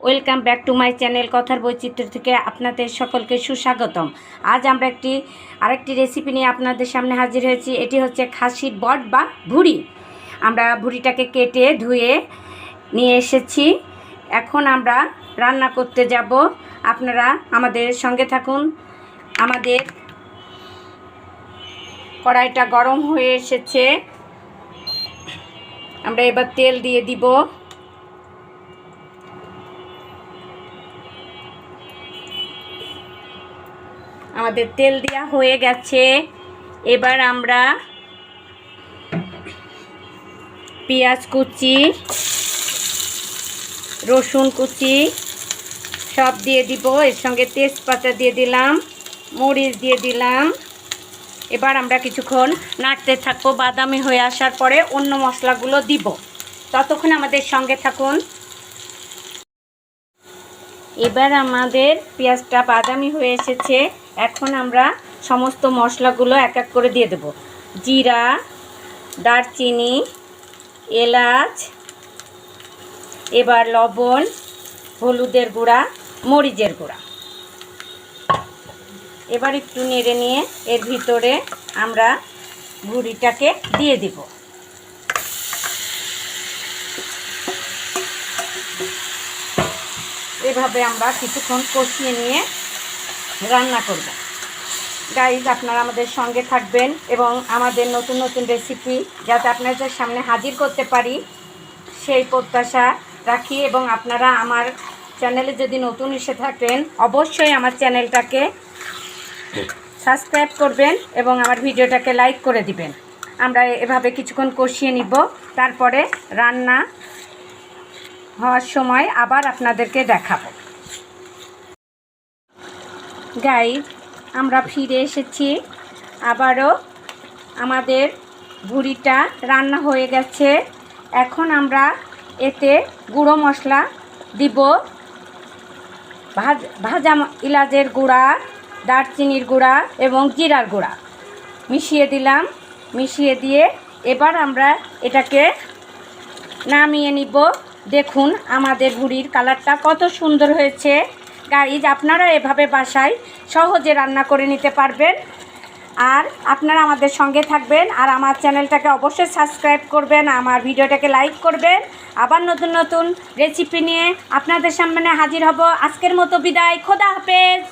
Welcome back to my channel কথার বৈচিত্র্য থেকে আপনাদের সকলকে সুস্বাগতম। আজ আমরা আরেকটি রেসিপি নিয়ে আপনাদের সামনে হাজির হয়েছি। এটি হচ্ছে খাসির বট বা ভুঁড়ি। আমরা ভুঁড়িটাকে কেটে ধুয়ে নিয়ে এসেছি। এখন আমরা রান্না করতে যাব। আপনারা আমাদের সঙ্গে থাকুন। আমাদের কড়াইটা গরম হয়ে এসেছে। আমরা এবার তেল দিয়ে দিব। আমাদের তেল দেওয়া হয়ে গেছে। এবার আমরা পেঁয়াজ কুচি, রসুন কুচি সব দিয়ে দিব। এর সঙ্গে তেজপাতা দিয়ে দিলাম, মরিচ দিয়ে দিলাম। এবার আমরা কিছুক্ষণ নাড়তে থাকবো। বাদামি হয়ে আসার পরে অন্য মশলাগুলো দিব। ততক্ষণ আমাদের সঙ্গে থাকুন। এবার আমাদের পেঁয়াজটা বাদামি হয়ে এসেছে। এখন আমরা সমস্ত মশলাগুলো এক এক করে দিয়ে দেব। জিরা, দারচিনি, এলাচ, এবার লবণ, হলুদের গুঁড়া, মরিচের গুঁড়া। এবার একটু নেড়ে নিয়ে এর ভিতরে আমরা ভুঁড়িটাকে দিয়ে দিব। এভাবে আমরা কিছুক্ষণ কষিয়ে নিয়ে রান্না করব। গাইজ, আপনারা আমাদের সঙ্গে থাকবেন এবং আমাদের নতুন নতুন রেসিপি যাতে আপনাদের সামনে হাজির করতে পারি সেই প্রত্যাশা রাখি। এবং আপনারা আমার চ্যানেলে যদি নতুন এসে থাকেন অবশ্যই আমার চ্যানেলটাকে সাবস্ক্রাইব করবেন এবং আমার ভিডিওটাকে লাইক করে দিবেন। আমরা এভাবে কিছুক্ষণ কষিয়ে নিব। তারপরে রান্না হওয়ার সময় আবার আপনাদেরকে দেখাবো। গাইজ, আমরা ফিরে এসেছি। আবারও আমাদের ভুঁড়িটা রান্না হয়ে গেছে। এখন আমরা এতে গুঁড়ো মশলা দিব। ভাজা এলাচের গুঁড়া, দারচিনির গুঁড়া এবং জিরার গুঁড়া মিশিয়ে দিলাম। মিশিয়ে দিয়ে এবার আমরা এটাকে নামিয়ে নিব। দেখুন আমাদের ভুঁড়ির কালারটা কত সুন্দর হয়েছে। গাইজ, আপনারা এভাবে বাসায় সহজে রান্না করে নিতে পারবেন। আর আপনারা আমাদের সঙ্গে থাকবেন আর আমার চ্যানেলটাকে অবশ্যই সাবস্ক্রাইব করবেন, আমার ভিডিওটাকে লাইক করবেন। আবার নতুন নতুন রেসিপি নিয়ে আপনাদের সামনে হাজির হব। আজকের মতো বিদায়। খোদা হাফেজ।